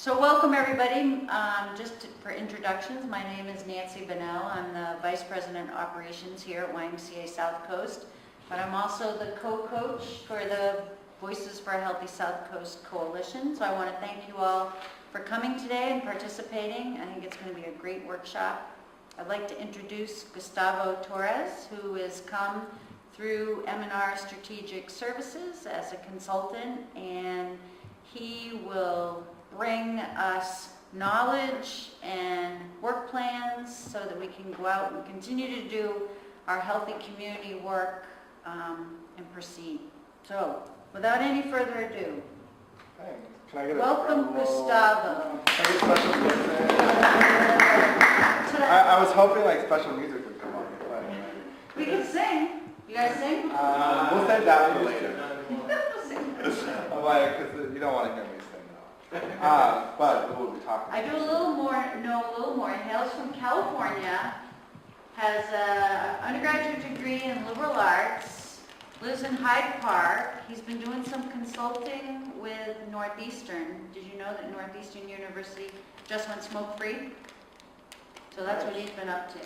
So welcome everybody. For introductions, my name is Nancy Bonnell. I'm the Vice President Operations here at YMCA Southcoast, but I'm also the co-coach for the Voices for a Healthy Southcoast Coalition. So I want to thank you all for coming today and participating. I think it's going to be a great workshop. I'd like to introduce Gustavo Torres, who has come through M&R Strategic Services as a consultant, and he will bring us knowledge and work plans so that we can go out and continue to do our healthy community work and proceed. So, without any further ado, can I get welcome Gustavo. Can I get special music? I was hoping like special music would come on. We can sing. You guys sing? We'll save that for later. I'm like, because you don't want to hear me sing though. But we'll be talking. I do a little more. He hails from California, has an undergraduate degree in liberal arts, lives in Hyde Park. He's been doing some consulting with Northeastern. Did you know that Northeastern University just went smoke-free? So that's what he's been up to.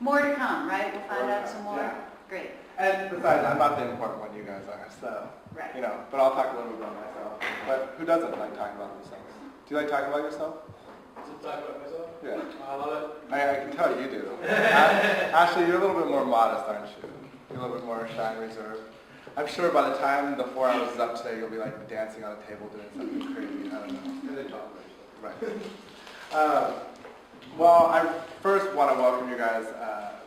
More to come, right? We'll find out some more. Yeah. Great. And besides, I'm not the important one, you guys are, so, right. You know, but I'll talk a little bit about myself. But who doesn't like talking about themselves? Do you like talking about yourself? To talk about myself? Yeah. I love it. I can tell you do. Ashley, you're a little bit more modest, aren't you? You're a little bit more shy and reserved. I'm sure by the time the 4 hours is up today, you'll be like dancing on a table doing something crazy. I don't know. And then talk about yourself. Right. Well, I first want to welcome you guys.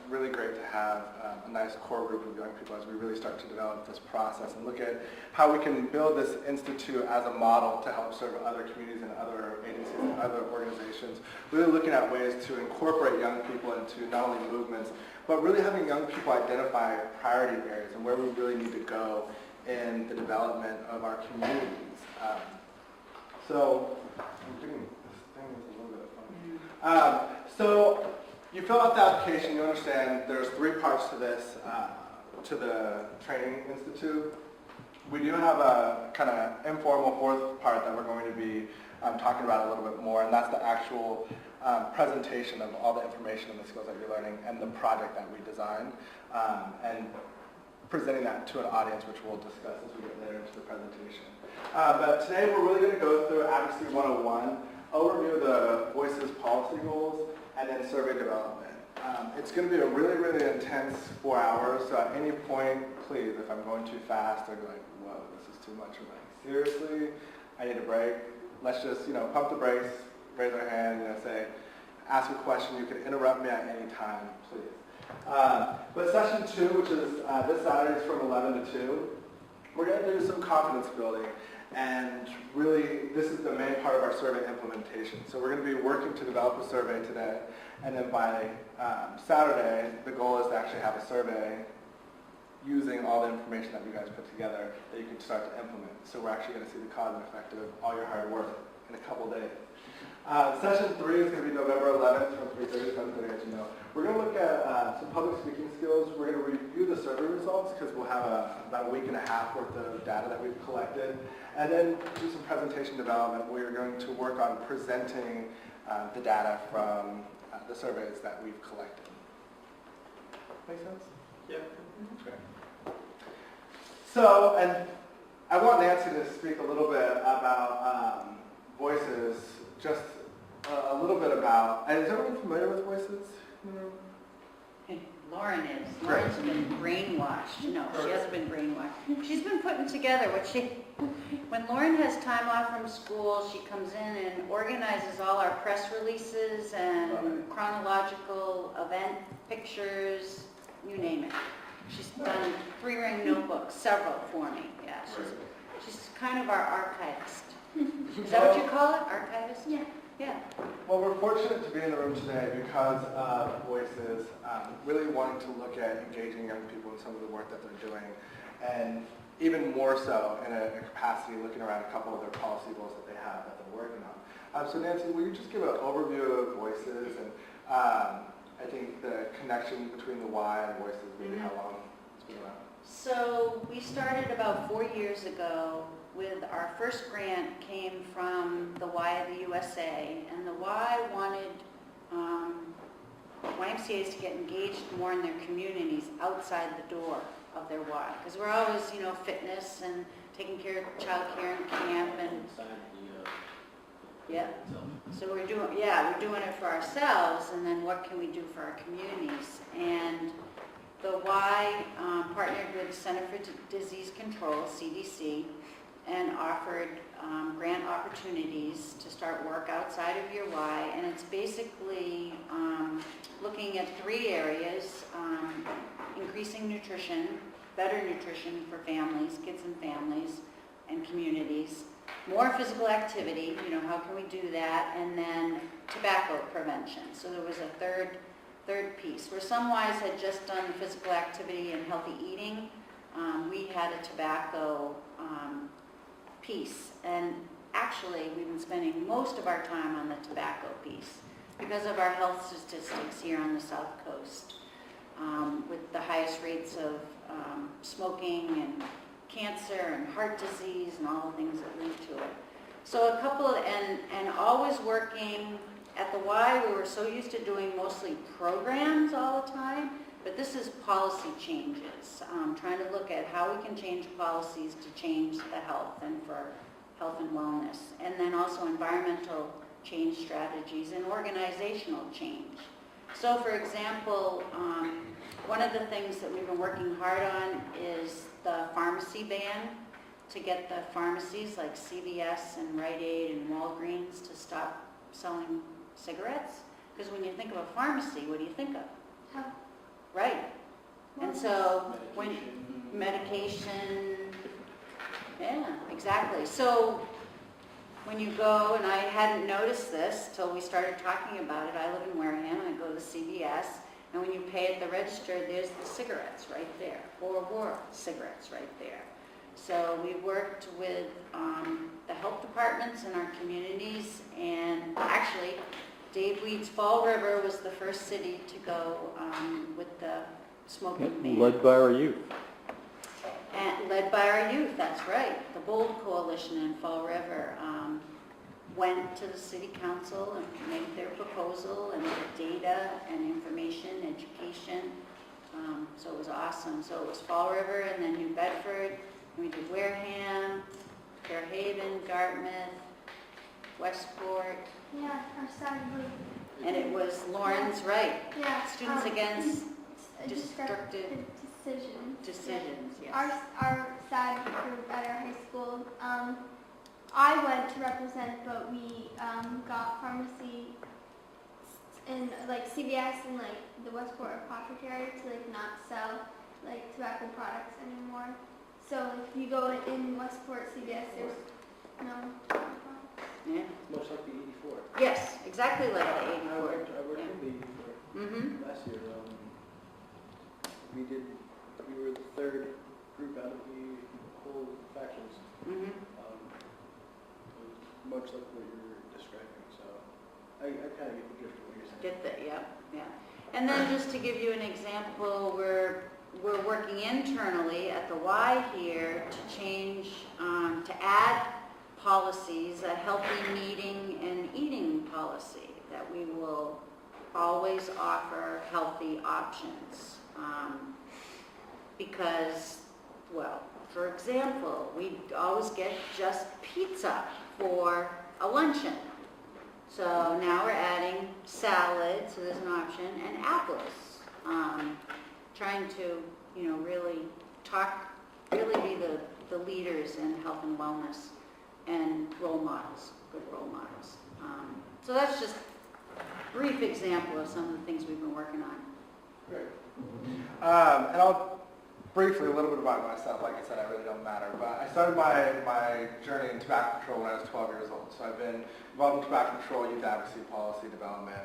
Really great to have a nice core group of young people as we really start to develop this process and look at how we can build this institute as a model to help serve other communities and other agencies and other organizations. Really looking at ways to incorporate young people into not only movements, but really having young people identify priority areas and where we really need to go in the development of our communities. So, I'm getting this thing is a little bit funny. So, you fill out the application, you understand there's 3 parts to this, to the Training Institute. We do have a kind of informal 4th part that we're going to be talking about a little bit more, and that's the actual presentation of all the information and the skills that you're learning and the project that we designed, and presenting that to an audience, which we'll discuss as we get later into the presentation. But today we're really going to go through Advocacy 101, overview of the Voices policy goals, and then survey development. It's going to be a really, really intense 4 hours, so at any point, please, if I'm going too fast, or like, whoa, this is too much, I'm like, seriously, I need a break. Let's just, pump the brakes, raise our hand, say, ask a question. You can interrupt me at any time, please. But session 2, which is this Saturday, is from 11 to 2. We're going to do some confidence building. And really, this is the main part of our survey implementation. So we're going to be working to develop a survey today. And then by Saturday, the goal is to actually have a survey using all the information that you guys put together that you can start to implement. So we're actually going to see the cause and effect of all your hard work in a couple days. Session 3 is going to be November 11th from 3:30 to 7:30, as you know. We're going to look at some public speaking skills. We're going to review the survey results because we'll have about a week and a half worth of data that we've collected. And then do some presentation development where you're going to work on presenting the data from the surveys that we've collected. Make sense? Yeah. Okay. So, and I want Nancy to speak a little bit about Voices, just a little bit about, and is everyone familiar with Voices? Lauren is. Great. Lauren's been brainwashed. No, she hasn't been brainwashed. She's been putting together when Lauren has time off from school, she comes in and organizes all our press releases and chronological event pictures, you name it. She's done 3-ring notebooks, several for me. Yeah, she's kind of our archivist. Is that what you call it? Archivist? Yeah. Yeah. Well, we're fortunate to be in the room today because of Voices, really wanting to look at engaging young people in some of the work that they're doing, and even more so in a capacity looking around a couple of their policy goals that they have that they're working on. So Nancy, will you just give an overview of Voices and I think the connection between the Y and Voices, really how long it's been around? So we started about 4 years ago with our first grant came from the Y of the USA, and the Y wanted YMCA's to get engaged more in their communities outside the door of their Y, because we're always, fitness and taking care of child care and camp and Inside the, yeah. itself. So we're doing it for ourselves, and then what can we do for our communities? And the Y partnered with the Center for Disease Control, CDC, and offered grant opportunities to start work outside of your Y, and it's basically looking at 3 areas: increasing nutrition, better nutrition for families, kids and families, and communities; more physical activity, how can we do that? And then tobacco prevention. So there was a third piece. Where some Ys had just done physical activity and healthy eating, we had a tobacco piece. And actually, we've been spending most of our time on the tobacco piece because of our health statistics here on the South Coast, with the highest rates of smoking and cancer and heart disease and all the things that lead to it. So and always working at the Y, we were so used to doing mostly programs all the time, but this is policy changes, trying to look at how we can change policies to change the health and for health and wellness, and then also environmental change strategies and organizational change. So for example, one of the things that we've been working hard on is the pharmacy ban, to get the pharmacies like CVS and Rite Aid and Walgreens to stop selling cigarettes. Because when you think of a pharmacy, what do you think of? Health. Right. And so Medication. medication, yeah, exactly. So when you go, and I hadn't noticed this till we started talking about it, I live in Wareham, and I go to CVS, and when you pay at the register, there's the cigarettes right there, or were cigarettes right there. So we worked with the health departments in our communities, and actually, Dave Weed's Fall River was the first city to go with the smoking ban. Led by our youth. And led by our youth, that's right. The Bold Coalition in Fall River went to the city council and made their proposal, and the data and information, education. So it was awesome. So it was Fall River, and then New Bedford, and we did Wareham, Fairhaven, Dartmouth, Westport, Yeah, our side would. and it was Lawrence Wright. Yeah. Students Against Destructive Decisions. Decisions, yes. Our side group at our high school, I went to represent, but we got pharmacy in like CVS and like the Westport Apothecary to like not sell like tobacco products anymore. So if you go in Westport CVS, there's no tobacco products. Yeah. Much like the 84. Yes, exactly like the I 84. worked Yeah. in the 84 Mm-hmm. last year. We were the 3rd group out of the whole factions. Mm-hmm. It was much like what you're describing, so I kind of get the gift of what you're saying. Get that, yeah, yeah. And then just to give you an example, we're working internally at the Y here to change, to add policies, a healthy meeting and eating policy, that we will always offer healthy options. Because, well, for example, we always get just pizza for a luncheon. So now we're adding salad, so there's an option, and apples. Trying to, really be the leaders in health and wellness and role models, good role models. So that's just a brief example of some of the things we've been working on. Great. And I'll briefly, a little bit about myself. Like I said, I really don't matter. But I started my journey in tobacco control when I was 12 years old. So I've been involved in tobacco control, youth advocacy, policy development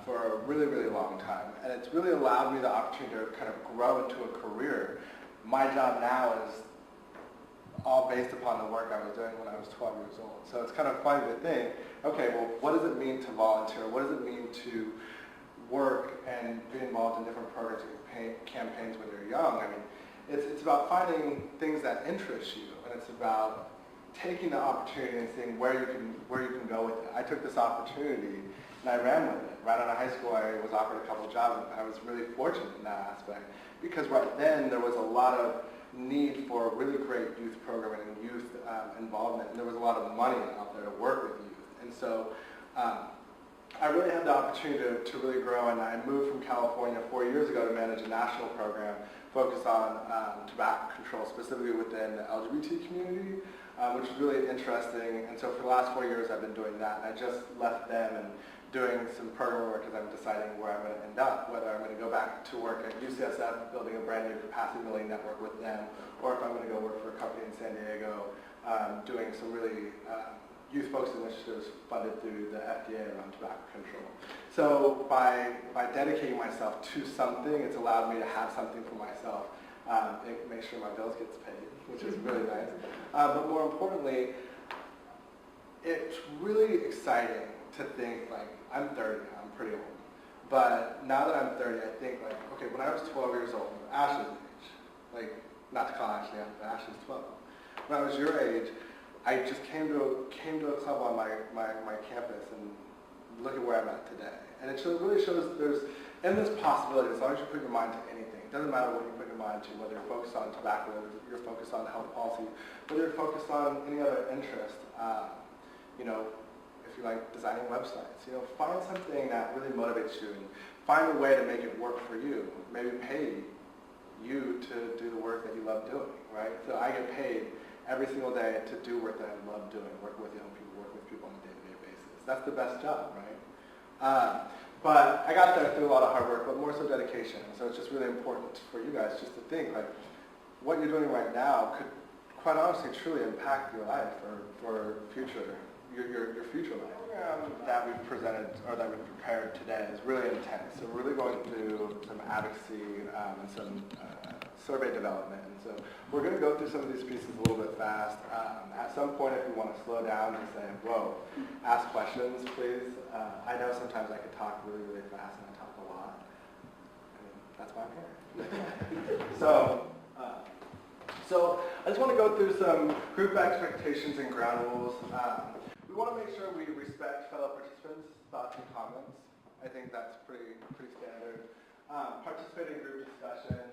for a really, really long time. And it's really allowed me the opportunity to kind of grow into a career. My job now is all based upon the work I was doing when I was 12 years old. So it's kind of funny to think, okay, well, what does it mean to volunteer? What does it mean to work and be involved in different programs and campaigns when you're young? I mean, It's about finding things that interest you, and it's about taking the opportunity and seeing where you can go with it. I took this opportunity and I ran with it. Right out of high school, I was offered a couple of jobs, and I was really fortunate in that aspect because right then there was a lot of need for really great youth programming and youth involvement, and there was a lot of money out there to work with youth. And so I really had the opportunity to really grow, and I moved from California 4 years ago to manage a national program focused on tobacco control, specifically within the LGBT community, which is really interesting. And so for the last 4 years, I've been doing that. And I just left them and doing some program work as I'm deciding where I'm going to end up, whether I'm going to go back to work at UCSF, building a brand new capacity building network with them, or if I'm going to go work for a company in San Diego, doing some really youth-focused initiatives funded through the FDA around tobacco control. So by dedicating myself to something, it's allowed me to have something for myself, and make sure my bills gets paid, which is really nice. But more importantly, it's really exciting to think, like, I'm 30, I'm pretty old. But now that I'm 30, I think, like, okay, when I was 12 years old, Ashley's age, like, not to call Ashley out, but Ashley's 12. When I was your age, I just came to a club on my campus and look at where I'm at today. And it really shows there's endless possibilities as long as you put your mind to anything. It doesn't matter what you put your mind to, whether you're focused on tobacco, whether you're focused on health policy, whether you're focused on any other interest. You know, if you like designing websites, you know, find something that really motivates you and find a way to make it work for you. Maybe pay you to do the work that you love doing, right? So I get paid every single day to do work that I love doing, work with young people, work with people on a day-to-day basis. That's the best job, right? But I got there through a lot of hard work, but more so dedication. So it's just really important for you guys just to think, like, what you're doing right now could, quite honestly, truly impact your life for future, your future life. The program that we've presented, or that we've prepared today is really intense. So we're really going through some advocacy and some survey development. And so we're going to go through some of these pieces a little bit fast. At some point, if you want to slow down and say, whoa, ask questions, please. I know sometimes I could talk really, really fast, and I talk a lot. I mean, that's why I'm here. So I just want to go through some group expectations and ground rules. We want to make sure we respect fellow participants' thoughts and comments. I think that's pretty standard. Participate in group discussion.